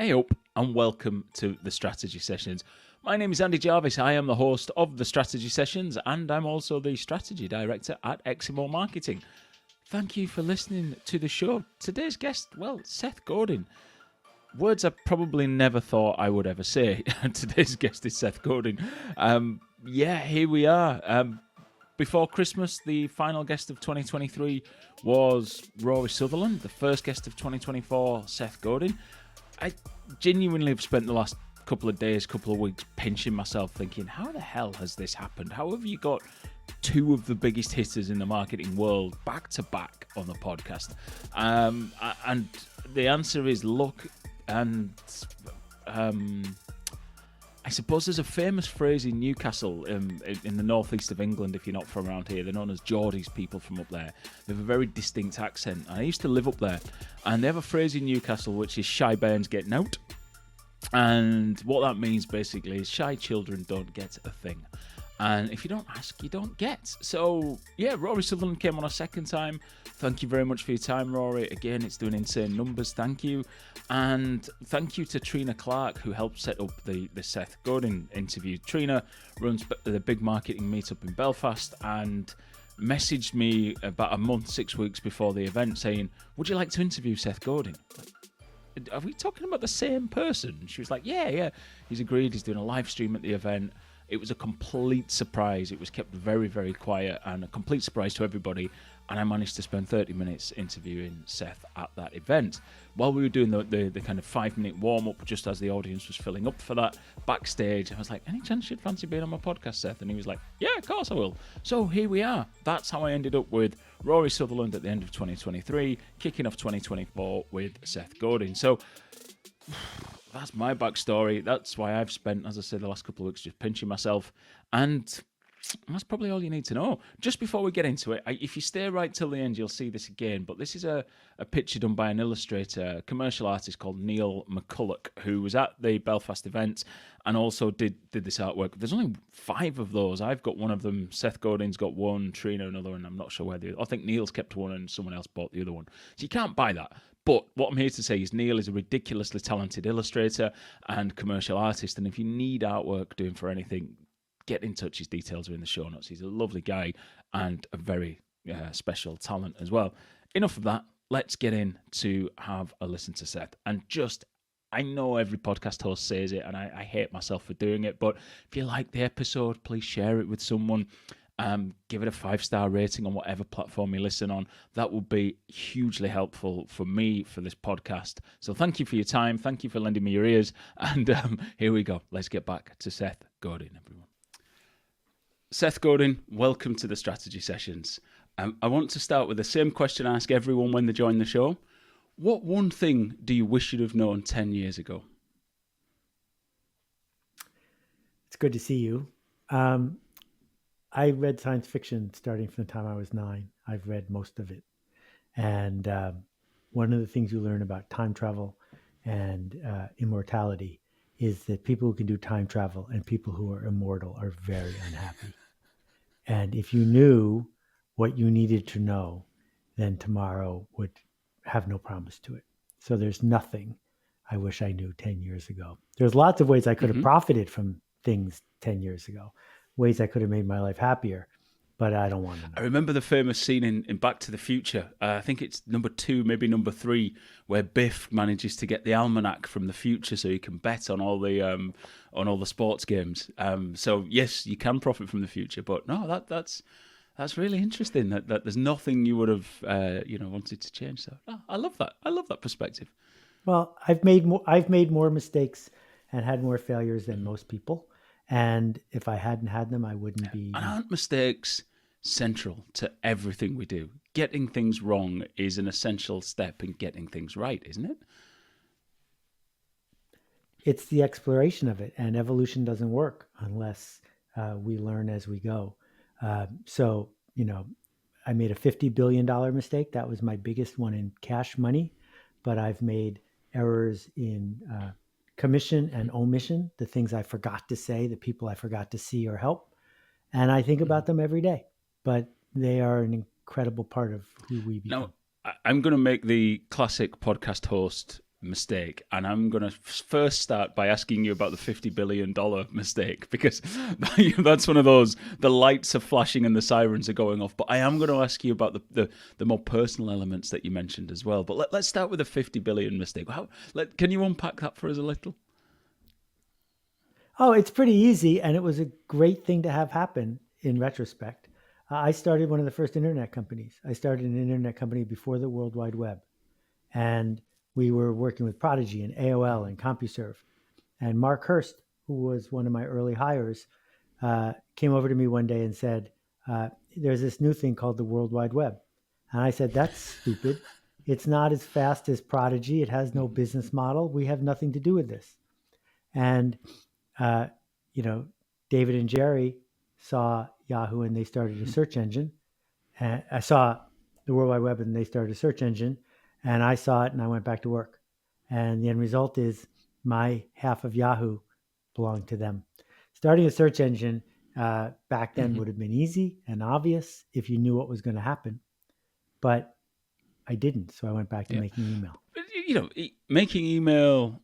Hey up and welcome to the Strategy Sessions. My name is Andy Jarvis. I am the host of the Strategy Sessions and I'm also the Strategy Director at Eximo Marketing. Thank you for listening to the show. Today's guest, well, Seth Godin. Words I probably never thought I would ever say. Today's guest is Seth Godin. Here we are. Before Christmas, the final guest of 2023 was Rory Sutherland. The first guest of 2024, Seth Godin. I genuinely have spent the last couple of days, couple of weeks pinching myself thinking, how the hell has this happened? How have you got two of the biggest hitters in the marketing world back to back on the podcast? And the answer is luck. And I suppose there's a famous phrase in Newcastle in the northeast of England, if you're not from around here. They're known as Geordies, people from up there. They have a very distinct accent. And I used to live up there. And they have a phrase in Newcastle which is shy bairns getting out. And what that means basically is shy children don't get a thing. And if you don't ask, you don't get. So, yeah, Rory Sutherland came on a second time. Thank you very much for your time, Rory. Again, it's doing insane numbers. Thank you. And thank you to Trina Clark, who helped set up the Seth Godin interview. Trina runs the big marketing meetup in Belfast and messaged me about a month, 6 weeks before the event saying, would you like to interview Seth Godin? Are we talking about the same person? She was like, yeah. He's agreed. He's doing a live stream at the event. It was a complete surprise. It was kept very, very quiet and a complete surprise to everybody. And I managed to spend 30 minutes interviewing Seth at that event. While we were doing the kind of 5-minute warm-up, just as the audience was filling up for that, backstage, I was like, any chance you'd fancy being on my podcast, Seth? And he was like, yeah, of course I will. So here we are. That's how I ended up with Rory Sutherland at the end of 2023, kicking off 2024 with Seth Godin. So that's my backstory. That's why I've spent, as I said, the last couple of weeks just pinching myself. And that's probably all you need to know. Just before we get into it, if you stay right till the end, you'll see this again. But this is a picture done by an illustrator, a commercial artist called Neil McCulloch, who was at the Belfast event and also did this artwork. There's only 5 of those. I've got one of them. Seth Godin's got one. Trina another one. I'm not sure where the other. I think Neil's kept one and someone else bought the other one. So you can't buy that. But what I'm here to say is Neil is a ridiculously talented illustrator and commercial artist. And if you need artwork doing for anything, get in touch. His details are in the show notes. He's a lovely guy and a very special talent as well. Enough of that. Let's get in to have a listen to Seth. And I know every podcast host says it, and I hate myself for doing it, but if you like the episode, please share it with someone. Give it a 5-star rating on whatever platform you listen on. That would be hugely helpful for me for this podcast. So thank you for your time. Thank you for lending me your ears. And here we go. Let's get back to Seth Godin, everyone. Seth Godin, welcome to the Strategy Sessions. I want to start with the same question I ask everyone when they join the show. What one thing do you wish you'd have known 10 years ago? It's good to see you. I read science fiction starting from the time I was 9. I've read most of it. And one of the things you learn about time travel and immortality is that people who can do time travel and people who are immortal are very unhappy. And if you knew what you needed to know, then tomorrow would have no promise to it. So there's nothing I wish I knew 10 years ago. There's lots of ways I could have profited from things 10 years ago, ways I could have made my life happier, but I don't want to know. I remember the famous scene in Back to the Future. I think it's number 2, maybe number 3, where Biff manages to get the almanac from the future so he can bet on all the sports games. So yes, you can profit from the future, but no, that's really interesting. That there's nothing you would have wanted to change. So I love that. I love that perspective. Well, I've made more mistakes and had more failures than most people. And if I hadn't had them, I wouldn't be. And aren't mistakes central to everything we do? Getting things wrong is an essential step in getting things right, isn't it? It's the exploration of it, and evolution doesn't work unless we learn as we go. So, I made a $50 billion mistake. That was my biggest one in cash money, but I've made errors in commission and omission, the things I forgot to say, the people I forgot to see or help. And I think about them every day, but they are an incredible part of who we become. Now, I'm going to make the classic podcast host mistake, and I'm going to first start by asking you about the $50 billion mistake, because that's one of those, the lights are flashing and the sirens are going off. But I am going to ask you about the more personal elements that you mentioned as well. But let's start with the 50 billion mistake. Can you unpack that for us a little? Oh, it's pretty easy, and it was a great thing to have happen in retrospect. I started one of the first internet companies. I started an internet company before the World Wide Web. And we were working with Prodigy and AOL and CompuServe. And Mark Hurst, who was one of my early hires, came over to me one day and said, there's this new thing called the World Wide Web. And I said, that's stupid. It's not as fast as Prodigy. It has no business model. We have nothing to do with this. And, David and Jerry saw Yahoo and they started a search engine. And I saw the World Wide Web and they started a search engine. And I saw it and I went back to work. And the end result is my half of Yahoo belonged to them. Starting a search engine back then would have been easy and obvious if you knew what was going to happen. But I didn't. So I went back to making email. Making email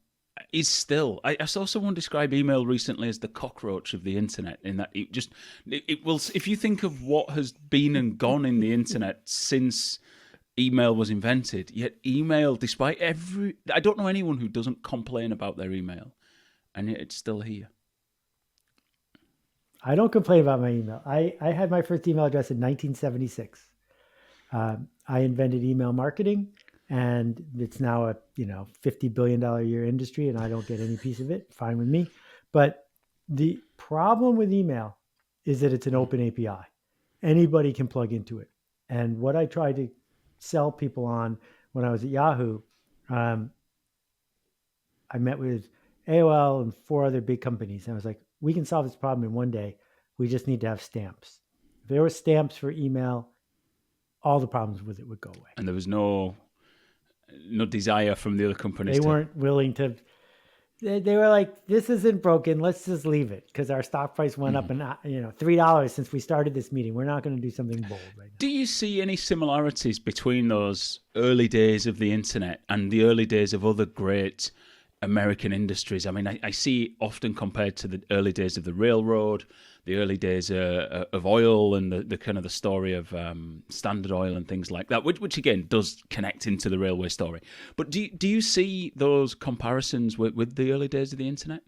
is still, I saw someone describe email recently as the cockroach of the internet, in that it will, if you think of what has been and gone in the internet since email was invented, yet email, despite I don't know anyone who doesn't complain about their email, and yet it's still here. I don't complain about my email. I had my first email address in 1976. I invented email marketing, and it's now a $50 billion a year industry, and I don't get any piece of it. Fine with me. But the problem with email is that it's an open API. Anybody can plug into it. And what I tried to sell people on when I was at Yahoo, I met with AOL and 4 other big companies. And I was like, we can solve this problem in one day. We just need to have stamps. If there were stamps for email, all the problems with it would go away. And there was no desire from the other companies. They weren't willing to. They were like, this isn't broken. Let's just leave it, because our stock price went up and $3 since we started this meeting. We're not going to do something bold right now. Do you see any similarities between those early days of the internet and the early days of other great American industries? I mean, I see often compared to the early days of the railroad, the early days of oil, and the kind of the story of Standard Oil and things like that, which again does connect into the railway story. But do you see those comparisons with the early days of the internet?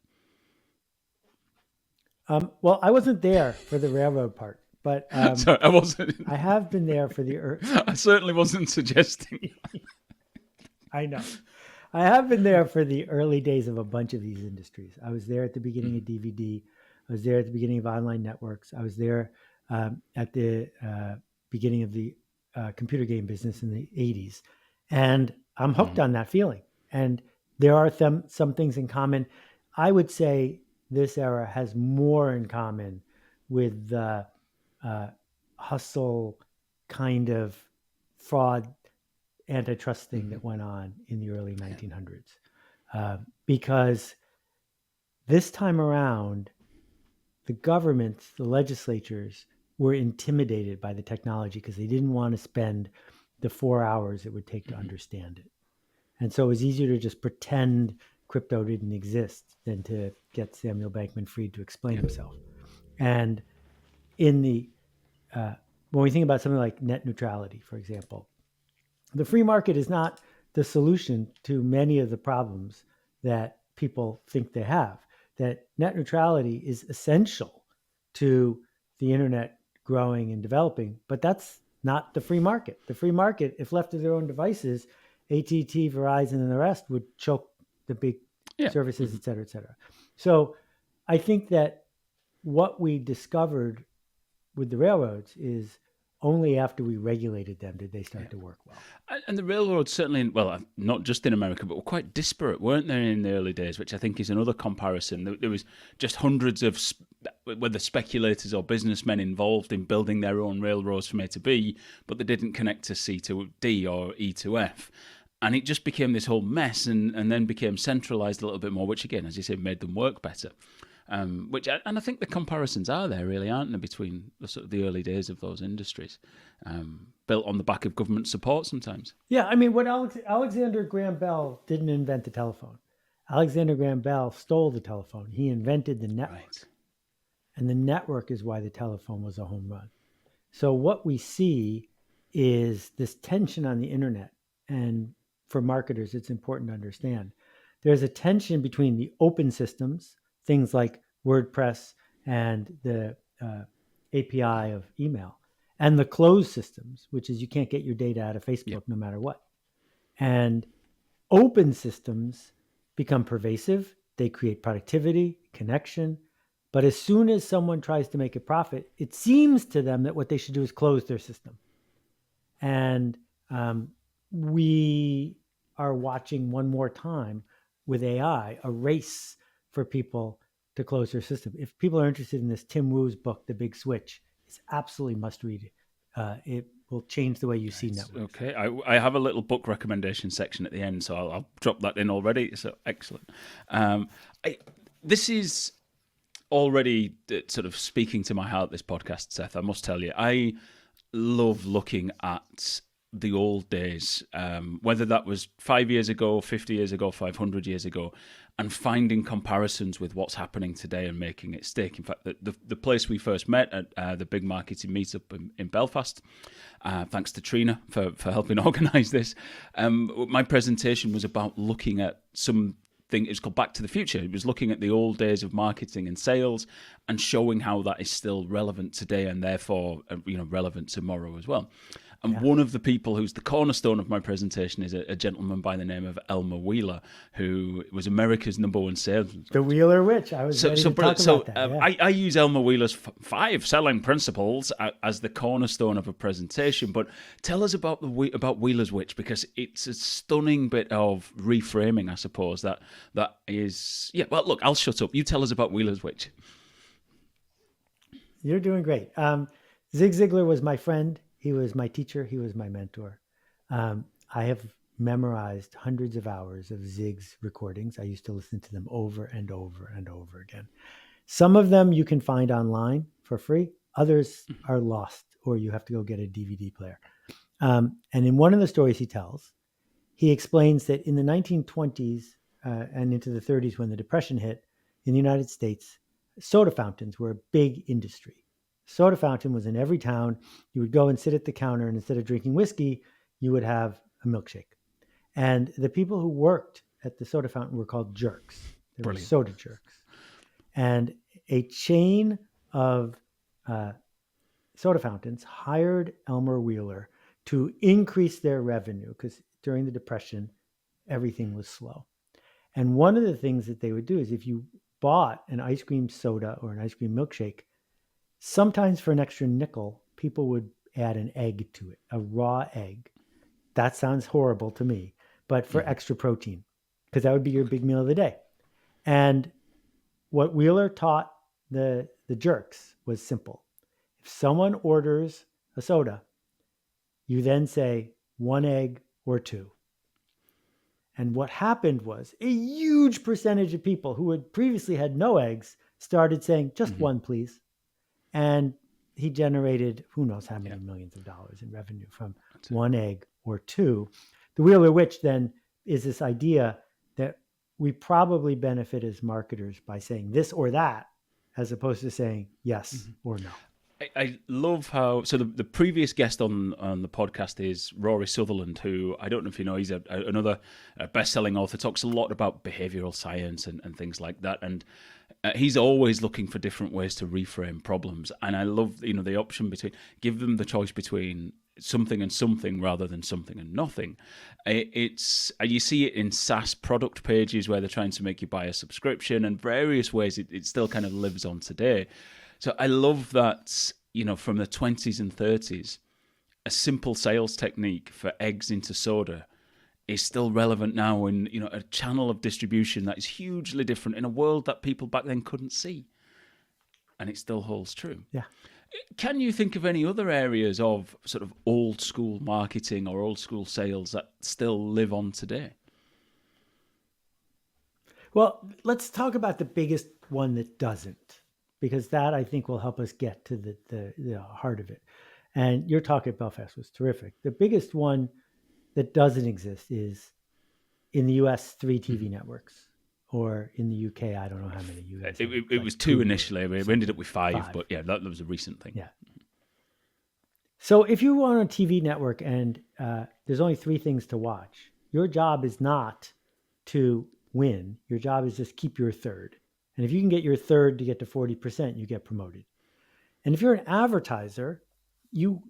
Well, I wasn't there for the railroad part, but sorry, I wasn't. I have been there for the. I certainly wasn't suggesting. I know. I have been there for the early days of a bunch of these industries. I was there at the beginning of DVD. I was there at the beginning of online networks. I was there at the beginning of the computer game business in the 80s. And I'm hooked on that feeling. And there are some things in common. I would say this era has more in common with the hustle kind of fraud antitrust thing that went on in the early 1900s. Because this time around, the governments, the legislatures were intimidated by the technology because they didn't want to spend the 4 hours it would take to understand it. And so it was easier to just pretend crypto didn't exist than to get Samuel Bankman-Fried to explain himself. And in the when we think about something like net neutrality, for example, the free market is not the solution to many of the problems that people think they have. That net neutrality is essential to the internet growing and developing, but that's not the free market. The free market, if left to their own devices, AT&T, Verizon, and the rest would choke the big services, et cetera, et cetera. So I think that what we discovered with the railroads is only after we regulated them did they start to work well. And the railroads certainly, well, not just in America, but were quite disparate, weren't they, in the early days, which I think is another comparison. There was just hundreds of, whether speculators or businessmen involved in building their own railroads from A to B, but they didn't connect to C to D or E to F. And it just became this whole mess and then became centralized a little bit more, which again, as you said, made them work better. Which, and I think the comparisons are there, really, aren't they, between the sort of the early days of those industries, built on the back of government support sometimes. Yeah, I mean, what Alexander Graham Bell didn't invent the telephone. Alexander Graham Bell stole the telephone. He invented the network. Right. And the network is why the telephone was a home run. So what we see is this tension on the internet. And for marketers, it's important to understand. There's a tension between the open systems, things like WordPress and the API of email, and the closed systems, which is you can't get your data out of Facebook no matter what. And open systems become pervasive. They create productivity, connection. But as soon as someone tries to make a profit, it seems to them that what they should do is close their system. And we are watching one more time with AI, a race for people to close their system. If people are interested in this Tim Wu's book, The Big Switch, it's absolutely must read. It will change the way you see networks. Okay, I have a little book recommendation section at the end, so I'll drop that in already. So excellent. This is already sort of speaking to my heart, this podcast, Seth. I must tell you, I love looking at the old days, whether that was 5 years ago, 50 years ago, 500 years ago, and finding comparisons with what's happening today and making it stick. In fact, the place we first met at the big marketing meetup in Belfast, thanks to Trina for helping organise this, my presentation was about looking at something, it's called Back to the Future. It was looking at the old days of marketing and sales and showing how that is still relevant today and therefore relevant tomorrow as well. And one of the people who's the cornerstone of my presentation is a gentleman by the name of Elmer Wheeler, who was America's #1 salesman. The Wheeler Witch. I was ready to talk about that. Yeah. I use Elmer Wheeler's 5 selling principles as the cornerstone of a presentation. But tell us about Wheeler's Witch, because it's a stunning bit of reframing, I suppose. That is, yeah. Well, look, I'll shut up. You tell us about Wheeler's Witch. You're doing great. Zig Ziglar was my friend. He was my teacher. He was my mentor. I have memorized hundreds of hours of Zig's recordings. I used to listen to them over and over and over again. Some of them you can find online for free. Others are lost, or you have to go get a DVD player. And in one of the stories he tells, he explains that in the 1920s and into the 30s, when the Depression hit in the United States, soda fountains were a big industry. Soda fountain was in every town. You would go and sit at the counter, and instead of drinking whiskey, you would have a milkshake. And the people who worked at the soda fountain were called jerks. They were soda jerks. And a chain of soda fountains hired Elmer Wheeler to increase their revenue, because during the Depression, everything was slow. And one of the things that they would do is if you bought an ice cream soda or an ice cream milkshake, sometimes for an extra nickel, people would add an egg to it, a raw egg. That sounds horrible to me, but for extra protein, because that would be your big meal of the day. And what Wheeler taught the jerks was simple. If someone orders a soda, you then say 1 egg or 2. And what happened was a huge percentage of people who had previously had no eggs started saying, just 1, please. And he generated who knows how many millions of dollars in revenue from 1 egg or 2. The Wheeler Witch then is this idea that we probably benefit as marketers by saying this or that, as opposed to saying yes or no. I love how, so the previous guest on the podcast is Rory Sutherland, who I don't know if you know, he's another best-selling author, talks a lot about behavioral science and things like that. And he's always looking for different ways to reframe problems. And I love, the option between, give them the choice between something and something rather than something and nothing. You see it in SaaS product pages where they're trying to make you buy a subscription, and various ways it still kind of lives on today. So I love that, from the 20s and 30s, a simple sales technique for eggs into soda is still relevant now in, a channel of distribution that is hugely different in a world that people back then couldn't see. And it still holds true. Yeah. Can you think of any other areas of sort of old school marketing or old school sales that still live on today? Well, let's talk about the biggest one that doesn't, because that I think will help us get to the heart of it. And your talk at Belfast was terrific. The biggest one that doesn't exist is in the US, 3 TV networks, or in the UK, I don't know how many you guys have. It was 2 initially. We ended up with 5, but yeah, that was a recent thing. Yeah. So if you are on a TV network and there's only 3 things to watch, your job is not to win. Your job is just keep your third. And if you can get your third to get to 40%, you get promoted. And if you're an advertiser, you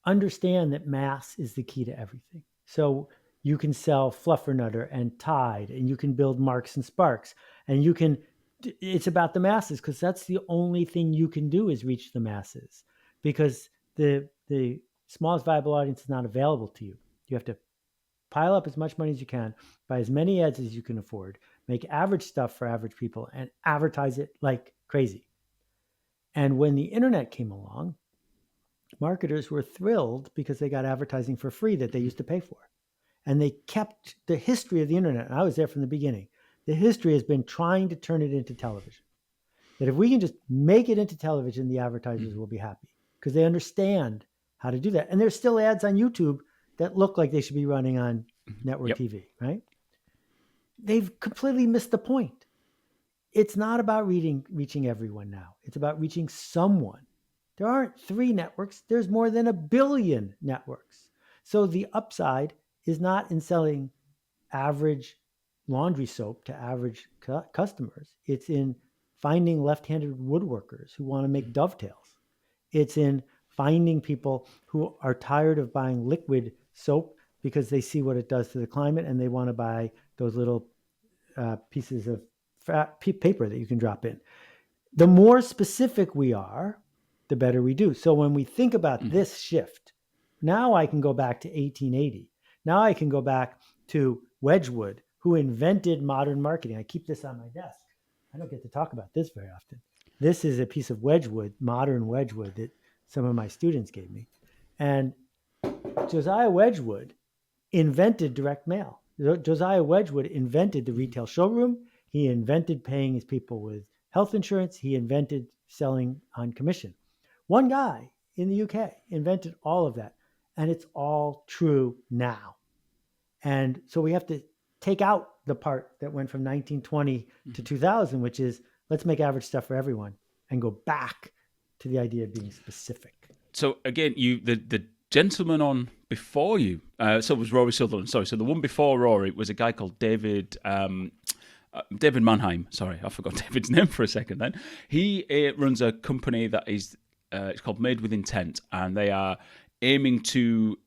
understand that mass is the key to everything. So you can sell Fluffernutter and Tide, and you can build Marks and Sparks, and it's about the masses, because that's the only thing you can do is reach the masses, because the smallest viable audience is not available to you. You have to pile up as much money as you can, buy as many ads as you can afford, make average stuff for average people, and advertise it like crazy. And when the internet came along, marketers were thrilled because they got advertising for free that they used to pay for. And they kept the history of the internet. And I was there from the beginning. The history has been trying to turn it into television. That if we can just make it into television, the advertisers will be happy, because they understand how to do that. And there's still ads on YouTube that look like they should be running on network TV, right? They've completely missed the point. It's not about reaching everyone now. It's about reaching someone. There aren't 3 networks. There's more than 1 billion networks. So the upside is not in selling average laundry soap to average customers. It's in finding left-handed woodworkers who want to make dovetails. It's in finding people who are tired of buying liquid soap because they see what it does to the climate, and they want to buy those little pieces of paper that you can drop in. The more specific we are, the better we do. So when we think about this shift, now I can go back to 1880. Now I can go back to Wedgwood, who invented modern marketing. I keep this on my desk. I don't get to talk about this very often. This is a piece of Wedgwood, modern Wedgwood, that some of my students gave me. And Josiah Wedgwood invented direct mail. Josiah Wedgwood invented the retail showroom. He invented paying his people with health insurance. He invented selling on commission. One guy in the UK invented all of that. And it's all true now. And so we have to take out the part that went from 1920 to 2000, which is let's make average stuff for everyone, and go back to the idea of being specific. So again, the gentleman on before you, so it was Rory Sutherland. Sorry, so the one before Rory was a guy called David Mannheim. Sorry, I forgot David's name for a second. Then he runs a company that is it's called Made with Intent, and they are aiming to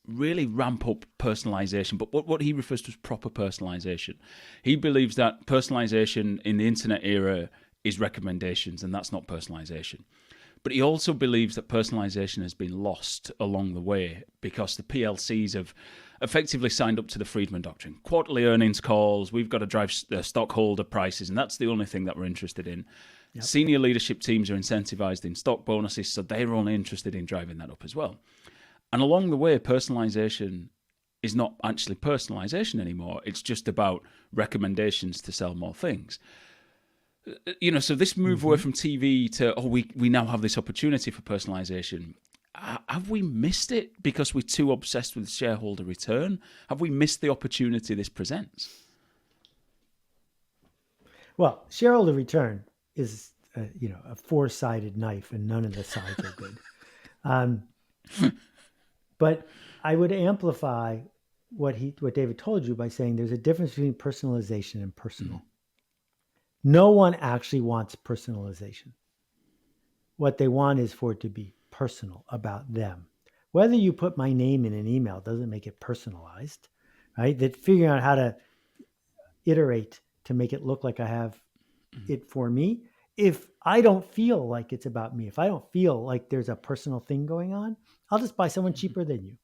really ramp up personalization, but what he refers to as proper personalization. He believes that personalization in the internet era is recommendations, and that's not personalization. But he also believes that personalization has been lost along the way because the PLCs have effectively signed up to the Friedman Doctrine. Quarterly earnings calls, we've got to drive stockholder prices, and that's the only thing that we're interested in. Yep. Senior leadership teams are incentivized in stock bonuses, so they're only interested in driving that up as well. And along the way, personalization is not actually personalization anymore. It's just about recommendations to sell more things. You know, so this move away from TV to, we now have this opportunity for personalization. Have we missed it because we're too obsessed with shareholder return? Have we missed the opportunity this presents? Well, shareholder return is, a 4-sided knife, and none of the sides are good. But I would amplify what David told you by saying there's a difference between personalization and personal. No one actually wants personalization. What they want is for it to be personal about them. Whether you put my name in an email doesn't make it personalized, right? That figuring out how to iterate to make it look like I have it for me. If I don't feel like it's about me, if I don't feel like there's a personal thing going on, I'll just buy someone cheaper than you.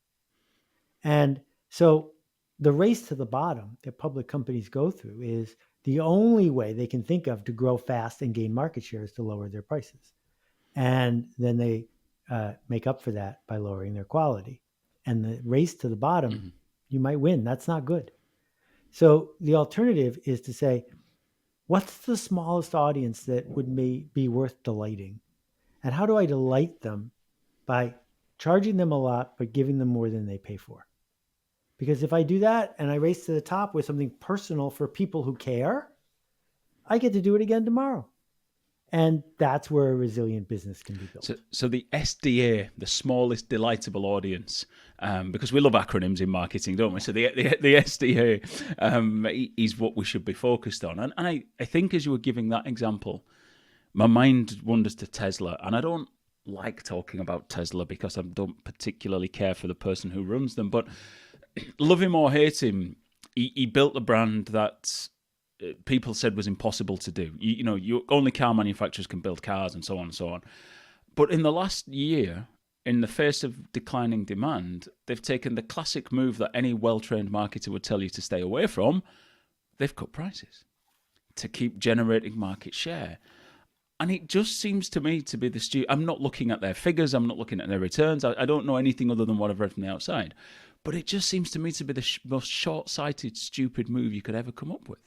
And so the race to the bottom that public companies go through is the only way they can think of to grow fast and gain market share is to lower their prices. And then they make up for that by lowering their quality. And the race to the bottom, you might win. That's not good. So the alternative is to say, What's the smallest audience that would be worth delighting? And how do I delight them by charging them a lot, but giving them more than they pay for? Because if I do that and I race to the top with something personal for people who care, I get to do it again tomorrow. And that's where a resilient business can be built. So the SDA, the smallest delightable audience, because we love acronyms in marketing, don't we? So the SDA is what we should be focused on. And I think as you were giving that example, my mind wanders to Tesla. And I don't like talking about Tesla because I don't particularly care for the person who runs them. But love him or hate him, he built a brand that people said was impossible to do. Only car manufacturers can build cars and so on and so on. But in the last year, in the face of declining demand, they've taken the classic move that any well-trained marketer would tell you to stay away from. They've cut prices to keep generating market share. And it just seems to me to be I'm not looking at their figures. I'm not looking at their returns. I don't know anything other than what I've read from the outside. But it just seems to me to be the most short-sighted, stupid move you could ever come up with.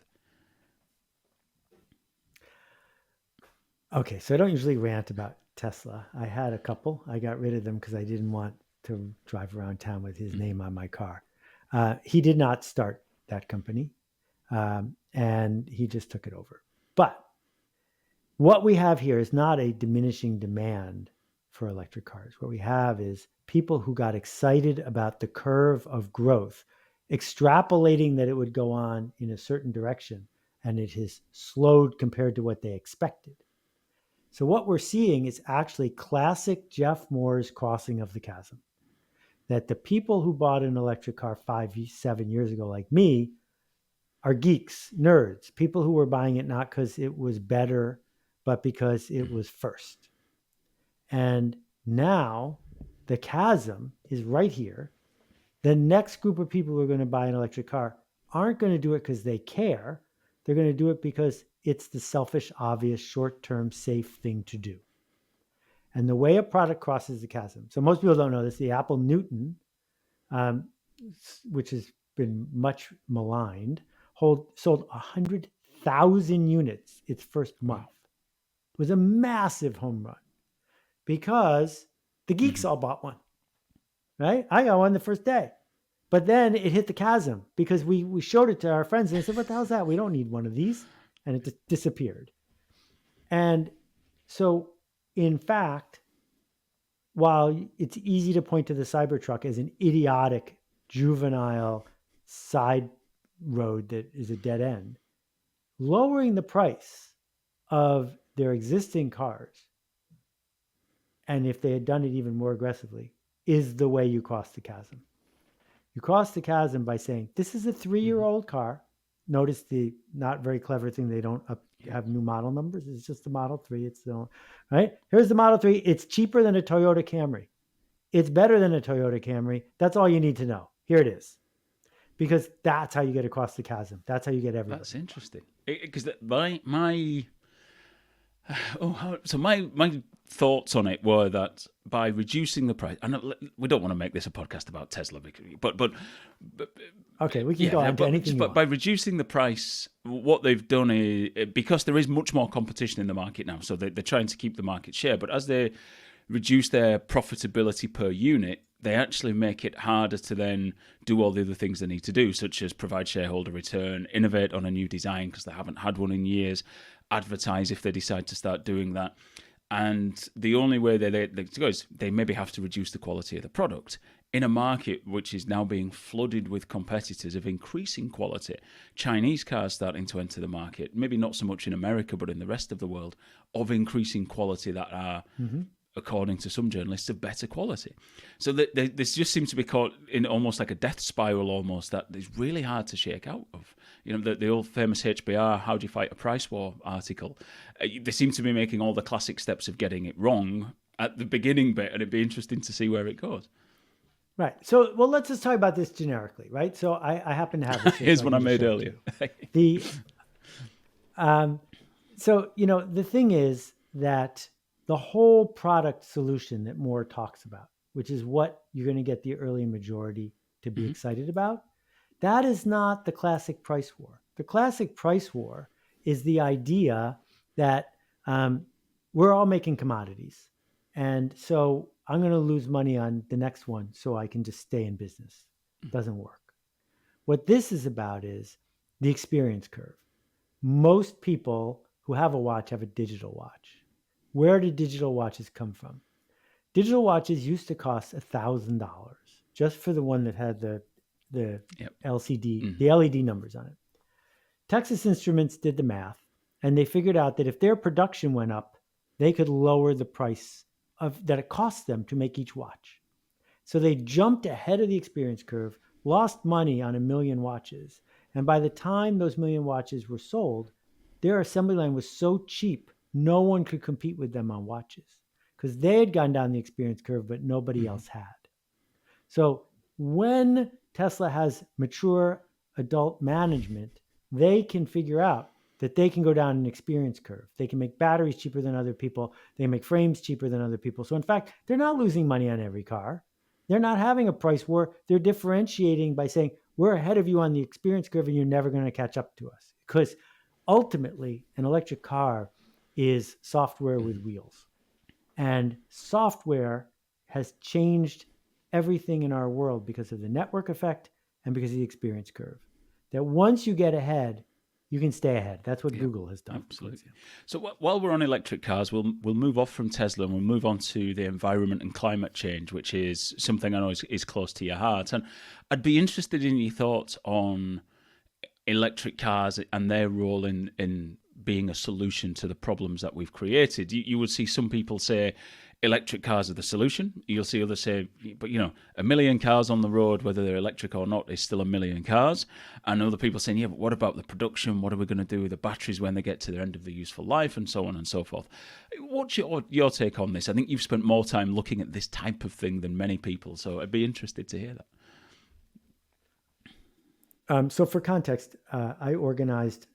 Okay, so I don't usually rant about Tesla. I had a couple. I got rid of them because I didn't want to drive around town with his name on my car. He did not start that company, and he just took it over. But what we have here is not a diminishing demand for electric cars. What we have is people who got excited about the curve of growth, extrapolating that it would go on in a certain direction, and it has slowed compared to what they expected. So what we're seeing is actually classic Jeff Moore's crossing of the chasm. That the people who bought an electric car 5-7 years ago, like me, are geeks, nerds, people who were buying it not because it was better, but because it was first. And now the chasm is right here. The next group of people who are going to buy an electric car aren't going to do it because they care. They're going to do it because it's the selfish, obvious, short-term, safe thing to do. And the way a product crosses the chasm. So most people don't know this. The Apple Newton, which has been much maligned, sold 100,000 units its first month. It was a massive home run because the geeks all bought one, right? I got one the first day. But then it hit the chasm because we showed it to our friends and they said, what the hell is that? We don't need one of these. And it just disappeared. And so, in fact, while it's easy to point to the Cybertruck as an idiotic, juvenile side road that is a dead end, lowering the price of their existing cars, and if they had done it even more aggressively, is the way you cross the chasm. You cross the chasm by saying, this is a 3-year-old car. Notice the not very clever thing. They don't have new model numbers. It's just the Model 3. It's the right. Here's the Model 3. It's cheaper than a Toyota Camry. It's better than a Toyota Camry. That's all you need to know. Here it is. Because that's how you get across the chasm. That's how you get everybody. That's interesting. Because my thoughts on it were that by reducing the price, and we don't want to make this a podcast about Tesla, but okay, we can go on to anything. But by reducing the price, what they've done is, because there is much more competition in the market now, so they're trying to keep the market share. But as they reduce their profitability per unit, they actually make it harder to then do all the other things they need to do, such as provide shareholder return, innovate on a new design because they haven't had one in years, advertise if they decide to start doing that. And the only way they go is they maybe have to reduce the quality of the product in a market which is now being flooded with competitors of increasing quality. Chinese cars starting to enter the market, maybe not so much in America, but in the rest of the world, of increasing quality that are, according to some journalists, of better quality. So this just seems to be caught in almost like a death spiral almost that is really hard to shake out of. You know, the old famous HBR, How Do You Fight a Price War article, they seem to be making all the classic steps of getting it wrong at the beginning bit, and it'd be interesting to see where it goes. Right. So, well, let's just talk about this generically, right? So I happen to have this. Here's one I made earlier. So, you know, the thing is that the whole product solution that Moore talks about, which is what you're going to get the early majority to be excited about, that is not the classic price war. The classic price war is the idea that we're all making commodities. And so I'm going to lose money on the next one so I can just stay in business. Doesn't work. What this is about is the experience curve. Most people who have a watch have a digital watch. Where did digital watches come from? Digital watches used to cost $1,000 just for the one that had the LCD, the LED numbers on it. Texas Instruments did the math, and they figured out that if their production went up, they could lower the price that it costs them to make each watch. So they jumped ahead of the experience curve, lost money on 1 million watches. And by the time those 1 million watches were sold, their assembly line was so cheap, no one could compete with them on watches because they had gone down the experience curve, but nobody else had. So when Tesla has mature adult management, they can figure out that they can go down an experience curve. They can make batteries cheaper than other people. They can make frames cheaper than other people. So in fact, they're not losing money on every car. They're not having a price war. They're differentiating by saying, we're ahead of you on the experience curve and you're never going to catch up to us. Because ultimately, an electric car is software with wheels. And software has changed everything in our world because of the network effect and because of the experience curve. That once you get ahead, you can stay ahead. That's what Google has done. Absolutely. So while we're on electric cars, we'll move off from Tesla and we'll move on to the environment and climate change, which is something I know is close to your heart. And I'd be interested in your thoughts on electric cars and their role in being a solution to the problems that we've created. You would see some people say electric cars are the solution. You'll see others say, but 1 million cars on the road, whether they're electric or not, is still 1 million cars. And other people saying, yeah, but what about the production? What are we going to do with the batteries when they get to the end of their useful life, and so on and so forth? What's your take on this? I think you've spent more time looking at this type of thing than many people, so I'd be interested to hear that. So for context, I organized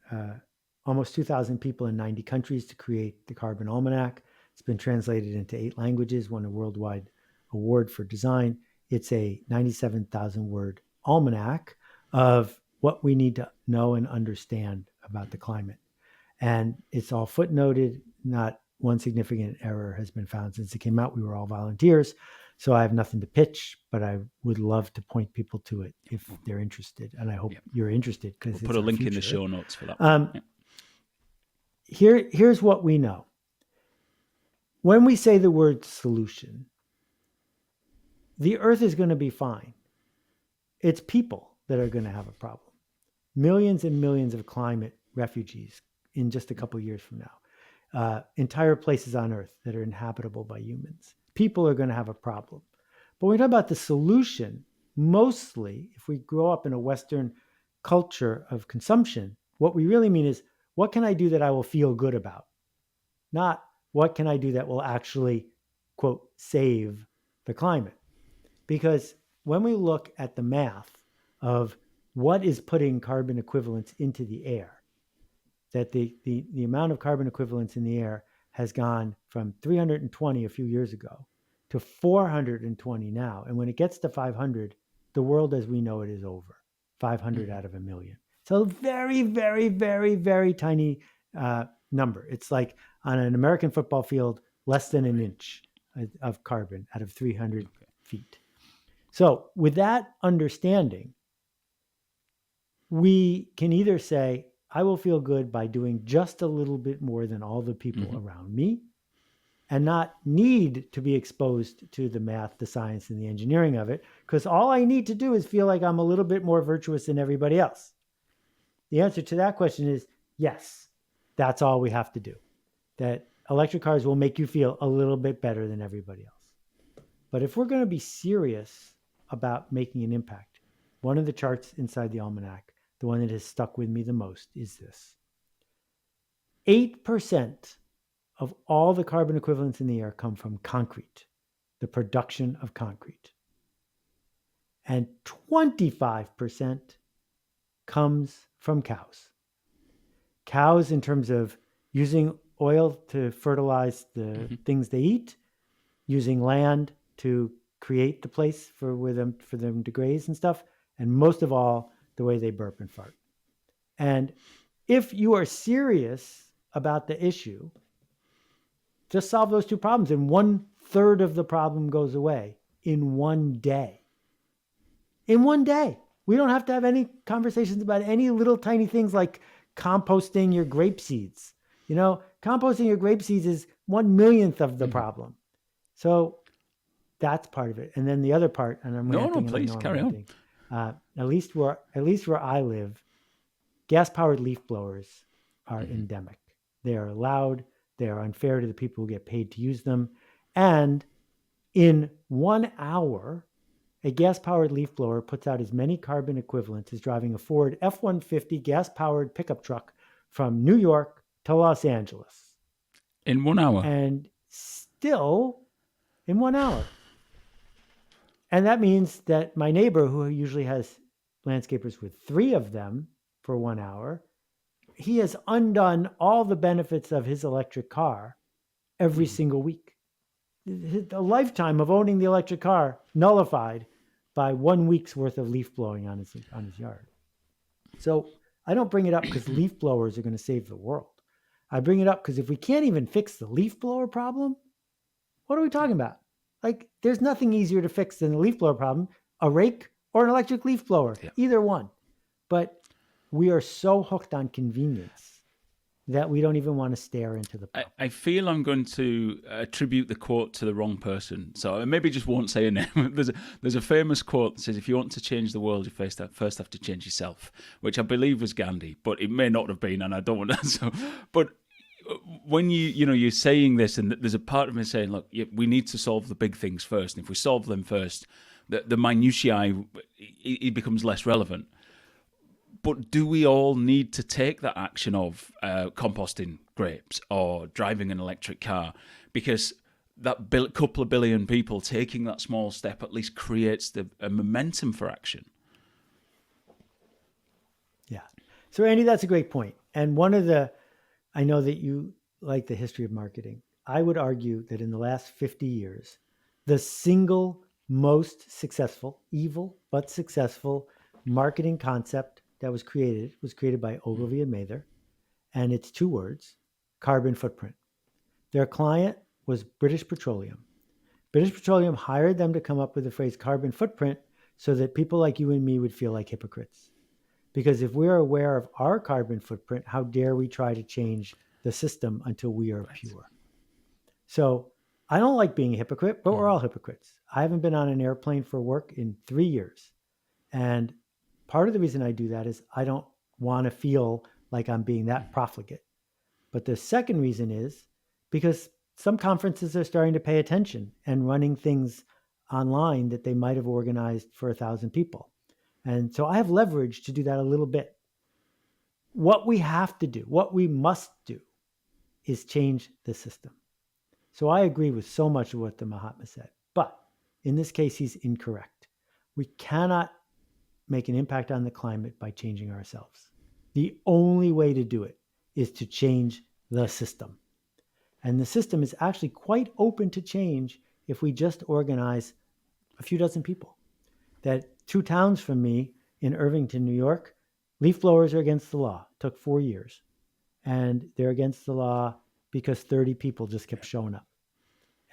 almost 2,000 people in 90 countries to create the Carbon Almanac. It's been translated into 8 languages, won a worldwide award for design. It's a 97,000 word almanac of what we need to know and understand about the climate. And it's all footnoted. Not one significant error has been found since it came out. We were all volunteers. So I have nothing to pitch, but I would love to point people to it if they're interested. And I hope you're interested, because we'll put a link in the show notes for that. Here's what we know. When we say the word solution, the earth is going to be fine. It's people that are going to have a problem. Millions and millions of climate refugees in just a couple years from now. Entire places on earth that are inhabitable by humans. People are going to have a problem. But when we talk about the solution, mostly, if we grow up in a Western culture of consumption, what we really mean is, what can I do that I will feel good about? Not what can I do that will actually, quote, save the climate? Because when we look at the math of what is putting carbon equivalents into the air, that the amount of carbon equivalents in the air has gone from 320 a few years ago to 420 now. And when it gets to 500, the world as we know it is over. 500 out of 1 million. So very, very, very, very tiny number. It's like on an American football field, less than an inch of carbon out of 300 feet. So with that understanding, we can either say, I will feel good by doing just a little bit more than all the people around me, and not need to be exposed to the math, the science, and the engineering of it, because all I need to do is feel like I'm a little bit more virtuous than everybody else. The answer to that question is yes, that's all we have to do. That electric cars will make you feel a little bit better than everybody else. But if we're going to be serious about making an impact, one of the charts inside the almanac, the one that has stuck with me the most, is this. 8% of all the carbon equivalents in the air come from concrete, the production of concrete. And 25% comes from cows. Cows in terms of using oil to fertilize the things they eat, using land to create the place for them to graze and stuff, and most of all, the way they burp and fart. And if you are serious about the issue, just solve those two problems and 1/3 of the problem goes away in one day. In one day. We don't have to have any conversations about any little tiny things like composting your grape seeds. Composting your grape seeds is 1/1,000,000th of the problem. So that's part of it. And then the other part, and I'm ranting. No, please carry on. At least where I live, gas-powered leaf blowers are endemic. They are loud. They are unfair to the people who get paid to use them. And in 1 hour, a gas-powered leaf blower puts out as many carbon equivalents as driving a Ford F-150 gas-powered pickup truck from New York to Los Angeles. In 1 hour? And still in 1 hour. And that means that my neighbor, who usually has landscapers with 3 of them for 1 hour, he has undone all the benefits of his electric car every single week. A lifetime of owning the electric car nullified by 1 week's worth of leaf blowing on his yard. So I don't bring it up because leaf blowers are going to save the world. I bring it up because if we can't even fix the leaf blower problem, what are we talking about? Like, there's nothing easier to fix than the leaf blower problem, a rake or an electric leaf blower, either one. But we are so hooked on convenience that we don't even want to stare into the problem. I feel I'm going to attribute the quote to the wrong person. So I maybe just won't say a name. There's a famous quote that says, if you want to change the world, you first have to change yourself, which I believe was Gandhi, but it may not have been, and I don't want to. So, but when you're saying this, and there's a part of me saying, look, we need to solve the big things first. And if we solve them first, the minutiae, it becomes less relevant. But do we all need to take that action of composting grapes or driving an electric car? Because that couple of billion people taking that small step at least creates a momentum for action. Yeah. So, Andy, that's a great point. And I know that you like the history of marketing. I would argue that in the last 50 years, the single most successful, evil but successful marketing concept that was created by Ogilvy and Mather, and it's 2 words: carbon footprint. Their client was British Petroleum. British Petroleum hired them to come up with the phrase carbon footprint so that people like you and me would feel like hypocrites. Because if we're aware of our carbon footprint, how dare we try to change the system until we are pure? So I don't like being a hypocrite, but we're all hypocrites. I haven't been on an airplane for work in 3 years. And part of the reason I do that is I don't want to feel like I'm being that profligate. But the second reason is because some conferences are starting to pay attention and running things online that they might have organized for 1,000 people. And so I have leverage to do that a little bit. What we have to do, what we must do, is change the system. So I agree with so much of what the Mahatma said. But in this case, he's incorrect. We cannot make an impact on the climate by changing ourselves. The only way to do it is to change the system. And the system is actually quite open to change if we just organize a few dozen people. That 2 towns from me in Irvington, New York, leaf blowers are against the law. It took 4 years. And they're against the law because 30 people just kept showing up.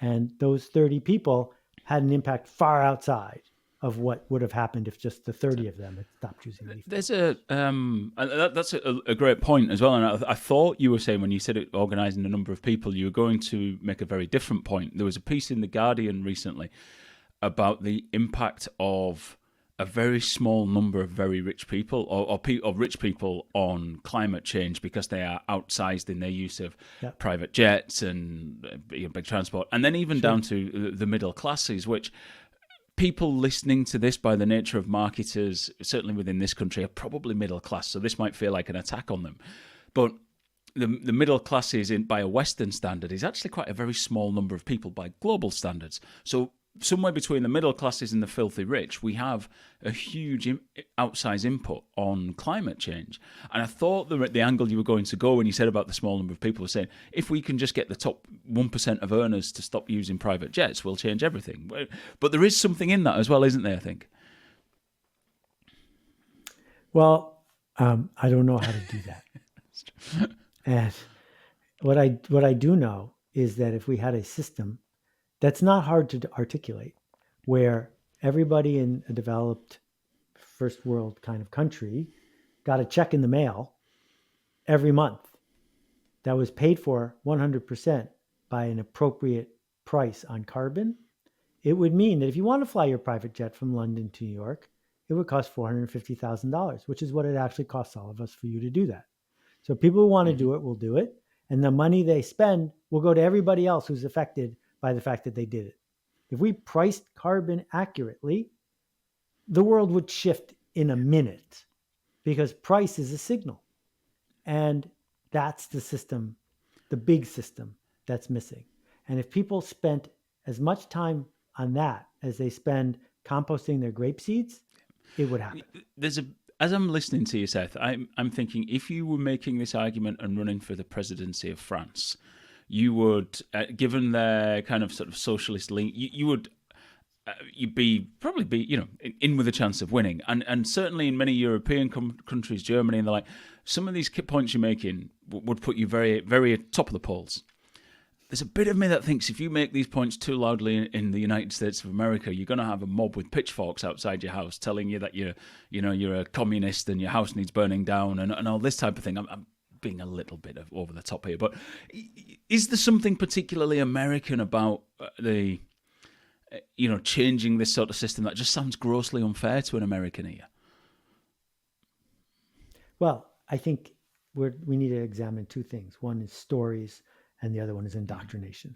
And those 30 people had an impact far outside of what would have happened if just the 30 of them had stopped using leaf blowers. That's a great point as well. And I thought you were saying when you said it, organising a number of people, you were going to make a very different point. There was a piece in The Guardian recently about the impact of a very small number of very rich people or rich people on climate change because they are outsized in their use of private jets and big transport. And then even down to the middle classes, which people listening to this by the nature of marketers, certainly within this country, are probably middle class. So this might feel like an attack on them. But the middle classes by a Western standard is actually quite a very small number of people by global standards. So somewhere between the middle classes and the filthy rich, we have a huge outsized input on climate change. And I thought the angle you were going to go when you said about the small number of people was saying, if we can just get the top 1% of earners to stop using private jets, we'll change everything. But there is something in that as well, isn't there, I think? Well, I don't know how to do that. And what I do know is that if we had a system that's not hard to articulate, where everybody in a developed first world kind of country got a check in the mail every month that was paid for 100% by an appropriate price on carbon, it would mean that if you want to fly your private jet from London to New York, it would cost $450,000, which is what it actually costs all of us for you to do that. So people who want to do it will do it. And the money they spend will go to everybody else who's affected by the fact that they did it. If we priced carbon accurately, the world would shift in a minute because price is a signal. And that's the system, the big system that's missing. And if people spent as much time on that as they spend composting their grape seeds, it would happen. As I'm listening to you, Seth, I'm thinking if you were making this argument and running for the presidency of France, you would, given their kind of sort of socialist link, you'd probably be in with a chance of winning, and certainly in many European countries, Germany, and the like, some of these points you're making would put you very, very top of the polls. There's a bit of me that thinks if you make these points too loudly in the United States of America, you're going to have a mob with pitchforks outside your house telling you that you're a communist and your house needs burning down and all this type of thing. I'm being a little bit over the top here, but is there something particularly American about the changing this sort of system that just sounds grossly unfair to an American ear? Well, I think we need to examine two things. One is stories, and the other one is indoctrination.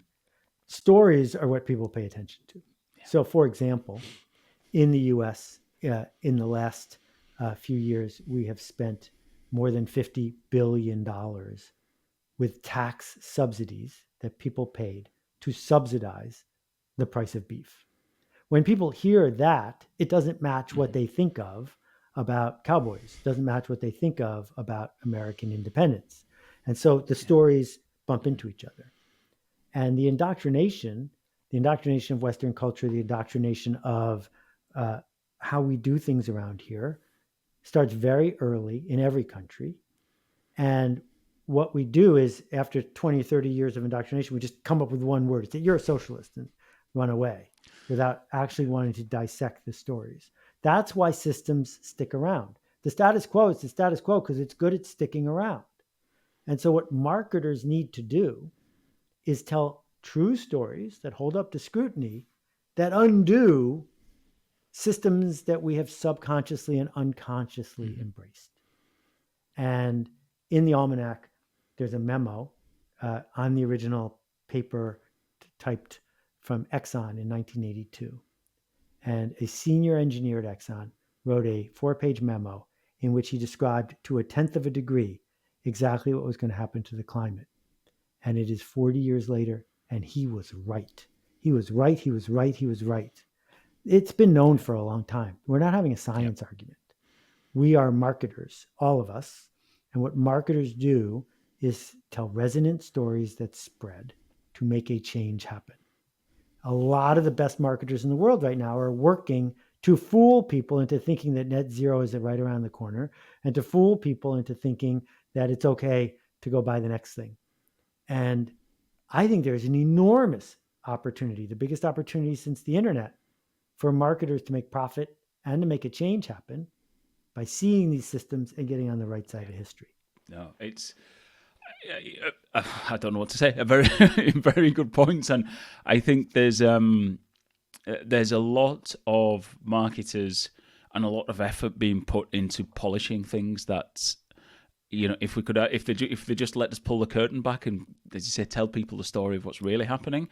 Stories are what people pay attention to. Yeah. So, for example, in the U.S., in the last few years, we have spent more than $50 billion with tax subsidies that people paid to subsidize the price of beef. When people hear that, it doesn't match what they think of about cowboys, doesn't match what they think of about American independence. And so the stories bump into each other. And the indoctrination of Western culture, the indoctrination of how we do things around here starts very early in every country. And what we do is after 20, 30 years of indoctrination, we just come up with one word. It's that you're a socialist and run away without actually wanting to dissect the stories. That's why systems stick around. The status quo is the status quo because it's good at sticking around. And so what marketers need to do is tell true stories that hold up to scrutiny, that undo systems that we have subconsciously and unconsciously embraced. And in the Almanac, there's a memo on the original paper typed from Exxon in 1982. And a senior engineer at Exxon wrote a 4-page memo in which he described to a tenth of a degree exactly what was going to happen to the climate. And it is 40 years later, and he was right. He was right. It's been known for a long time. We're not having a science argument. We are marketers, all of us. And what marketers do is tell resonant stories that spread to make a change happen. A lot of the best marketers in the world right now are working to fool people into thinking that net zero is right around the corner, and to fool people into thinking that it's okay to go buy the next thing. And I think there's an enormous opportunity, the biggest opportunity since the internet, for marketers to make profit and to make a change happen by seeing these systems and getting on the right side of history. No, it's, I don't know what to say. A very, very good points, and I think there's a lot of marketers and a lot of effort being put into polishing things that, if we could, if they just let us pull the curtain back and, as you say, tell people the story of what's really happening.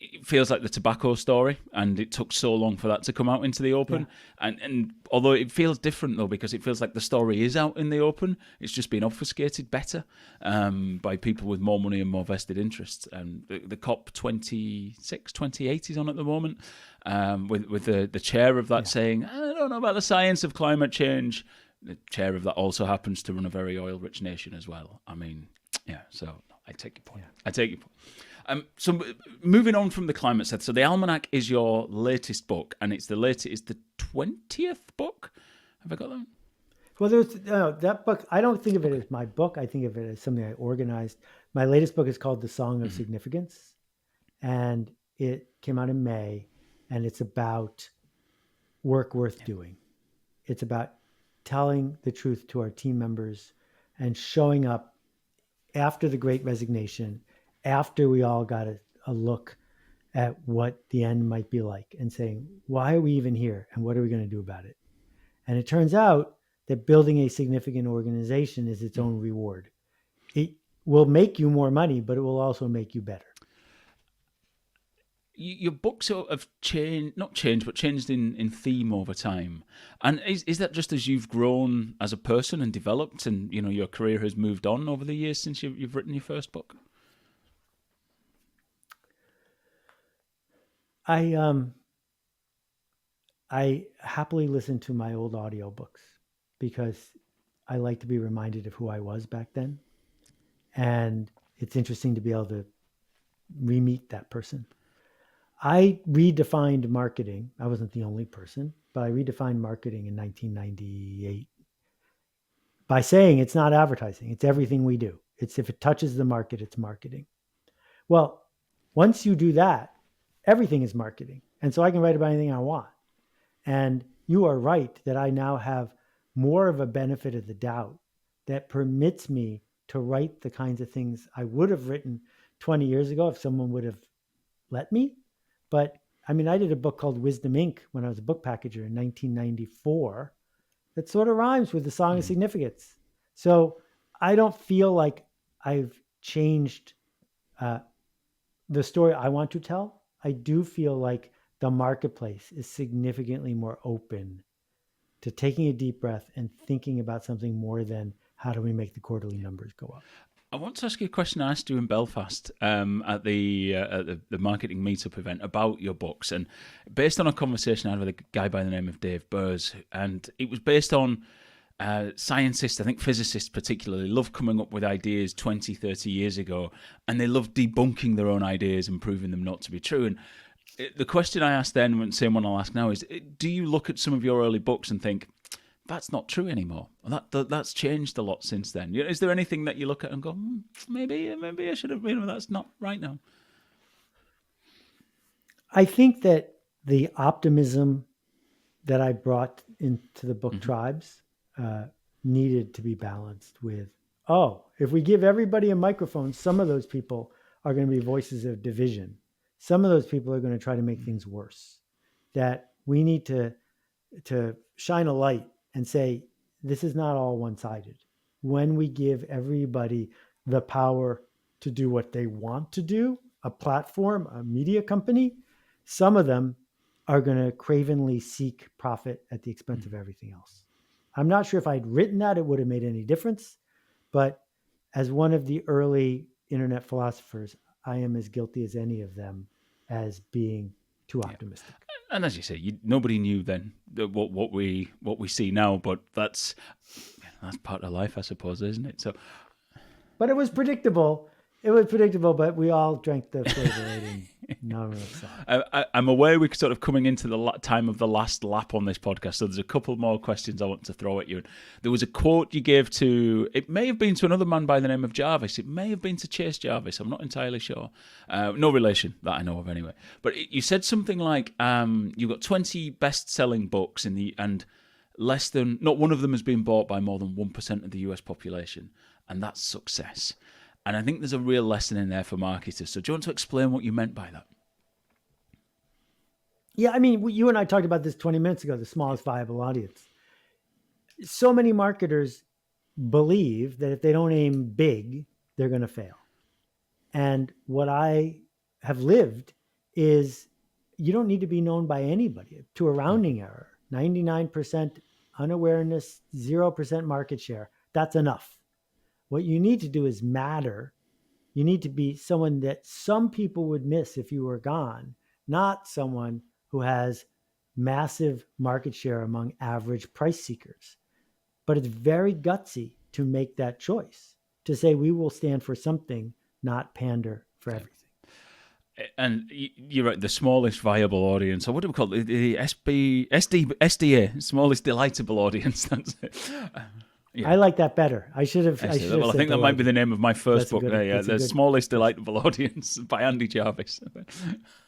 It feels like the tobacco story, and it took so long for that to come out into the open. Yeah. And although it feels different, though, because it feels like the story is out in the open, it's just been obfuscated better by people with more money and more vested interests. And the COP 26, 28 is on at the moment, with the chair of that saying, I don't know about the science of climate change. The chair of that also happens to run a very oil-rich nation as well. I mean, yeah, so I take your point. I take your point. So moving on from the climate, Seth. So the Almanac is your latest book, and it's the 20th book. Have I got that? Well, there's that book. I don't think of it as my book. I think of it as something I organized. My latest book is called The Song of Significance, and it came out in May, and it's about work worth doing. It's about telling the truth to our team members and showing up after the Great Resignation, after we all got a look at what the end might be like, and saying, why are we even here, and what are we going to do about it? And it turns out that building a significant organization is its own reward. It will make you more money, but it will also make you better. Your books have changed, not changed, but changed in theme over time. And is that just as you've grown as a person and developed, and your career has moved on over the years since you've written your first book? I happily listen to my old audiobooks because I like to be reminded of who I was back then. And it's interesting to be able to re-meet that person. I redefined marketing. I wasn't the only person, but I redefined marketing in 1998 by saying it's not advertising. It's everything we do. It's if it touches the market, it's marketing. Well, once you do that, everything is marketing. And so I can write about anything I want. And you are right that I now have more of a benefit of the doubt that permits me to write the kinds of things I would have written 20 years ago if someone would have let me. But I mean, I did a book called Wisdom Inc. when I was a book packager in 1994 that sort of rhymes with the Song of Significance. So I don't feel like I've changed the story I want to tell. I do feel like the marketplace is significantly more open to taking a deep breath and thinking about something more than how do we make the quarterly numbers go up. I want to ask you a question I asked you in Belfast at the marketing meetup event about your books, and based on a conversation I had with a guy by the name of Dave Burrs, and it was based on scientists, I think physicists particularly, love coming up with ideas 20, 30 years ago, and they love debunking their own ideas and proving them not to be true. And the question I asked then, and same one I'll ask now, is do you look at some of your early books and think, that's not true anymore? That's changed a lot since then. Is there anything that you look at and go, maybe I should have, that's not right now? I think that the optimism that I brought into the book Tribes needed to be balanced with, if we give everybody a microphone, some of those people are going to be voices of division. Some of those people are going to try to make things worse. That we need to shine a light and say, this is not all one-sided. When we give everybody the power to do what they want to do, a platform, a media company, some of them are going to cravenly seek profit at the expense of everything else. I'm not sure if I'd written that, it would have made any difference. But as one of the early internet philosophers, I am as guilty as any of them as being too optimistic. And as you say, nobody knew then what we see now, but that's part of life, I suppose, isn't it? So, but it was predictable. It was predictable, but we all drank the flavor and no one saw. I'm aware we're sort of coming into the time of the last lap on this podcast, so there's a couple more questions I want to throw at you. There was a quote you gave to, it may have been to another man by the name of Jarvis. It may have been to Chase Jarvis. I'm not entirely sure. No relation that I know of anyway. But you said something like, you've got 20 best-selling books and not one of them has been bought by more than 1% of the US population, and that's success. And I think there's a real lesson in there for marketers. So do you want to explain what you meant by that? Yeah, I mean, you and I talked about this 20 minutes ago, the smallest viable audience. So many marketers believe that if they don't aim big, they're going to fail. And what I have lived is you don't need to be known by anybody. To a rounding error, 99% unawareness, 0% market share, that's enough. What you need to do is matter. You need to be someone that some people would miss if you were gone, not someone who has massive market share among average price seekers. But it's very gutsy to make that choice, to say we will stand for something, not pander for everything. And you're right, the smallest viable audience, or what do we call it? The SDA, smallest delightable audience. That's it. I like that better. I should have. I think that might be the name of my first book. The smallest delightable audience by Andy Jarvis.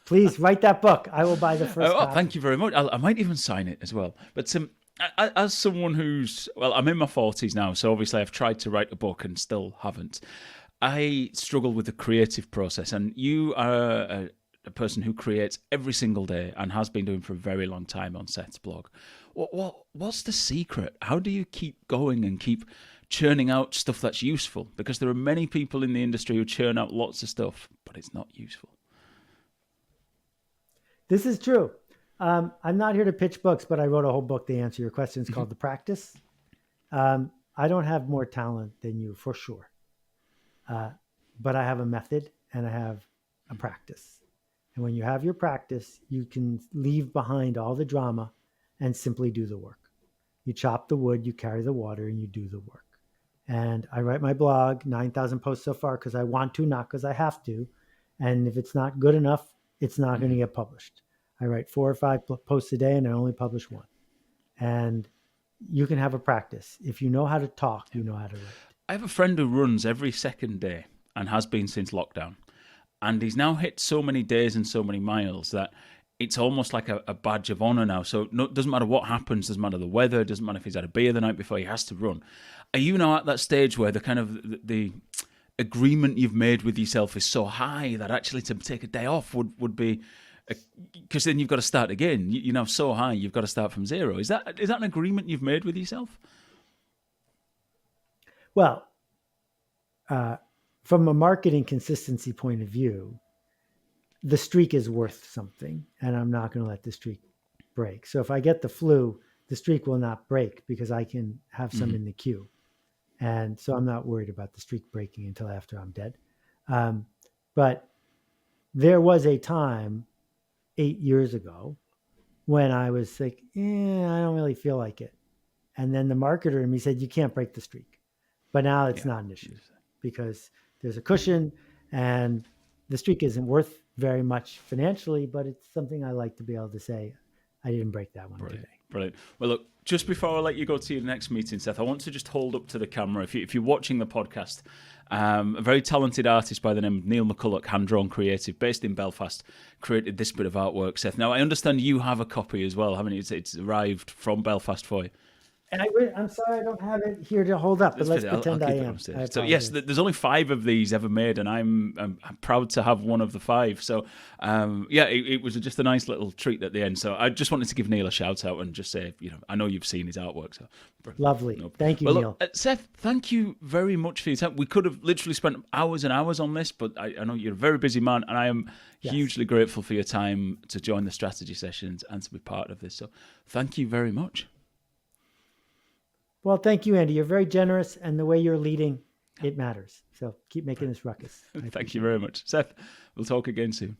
Please write that book. I will buy the first copy. Thank you very much. I might even sign it as well. But as someone I'm in my 40s now, so obviously I've tried to write a book and still haven't. I struggle with the creative process, and you are a person who creates every single day and has been doing for a very long time on Seth's blog. What's the secret? How do you keep going and keep churning out stuff that's useful? Because there are many people in the industry who churn out lots of stuff, but it's not useful. This is true. I'm not here to pitch books, but I wrote a whole book to answer your questions called The Practice. I don't have more talent than you, for sure. But I have a method and I have a practice. And when you have your practice, you can leave behind all the drama and simply do the work. You chop the wood, you carry the water, and you do the work. And I write my blog, 9,000 posts so far, because I want to, not because I have to. And if it's not good enough, it's not going to get published. I write 4 or 5 posts a day and I only publish 1. And you can have a practice. If you know how to talk, you know how to write. I have a friend who runs every second day and has been since lockdown. And he's now hit so many days and so many miles that it's almost like a badge of honor now. So it doesn't matter what happens, doesn't matter the weather, doesn't matter if he's had a beer the night before, he has to run. Are you now at that stage where the kind of the agreement you've made with yourself is so high that actually to take a day off would be, because then you've got to start again. You're now so high, you've got to start from zero. Is that an agreement you've made with yourself? Well, from a marketing consistency point of view, the streak is worth something, and I'm not going to let the streak break. So if I get the flu, the streak will not break because I can have some in the queue. And so I'm not worried about the streak breaking until after I'm dead. But there was a time 8 years ago when I was like, I don't really feel like it. And then the marketer in me said, you can't break the streak. But now it's not an issue because there's a cushion and the streak isn't worth very much financially, but it's something I like to be able to say, I didn't break that one today. Brilliant. Well, look, just before I let you go to your next meeting, Seth, I want to just hold up to the camera. If you're watching the podcast, a very talented artist by the name of Neil McCulloch, hand-drawn creative, based in Belfast, created this bit of artwork, Seth. Now, I understand you have a copy as well, haven't you? It's arrived from Belfast for you. And I'm sorry I don't have it here to hold up, but let's pretend I am. So yes, there's only 5 of these ever made, and I'm proud to have one of the 5. So it was just a nice little treat at the end. So I just wanted to give Neil a shout out and just say, I know you've seen his artwork. So lovely. Thank you, Neil. Seth, thank you very much for your time. We could have literally spent hours and hours on this, but I know you're a very busy man, and I am hugely grateful for your time to join the strategy sessions and to be part of this. So thank you very much. Well, thank you, Andy. You're very generous, and the way you're leading, it matters. So keep making this ruckus. Thank you very much. Seth, we'll talk again soon.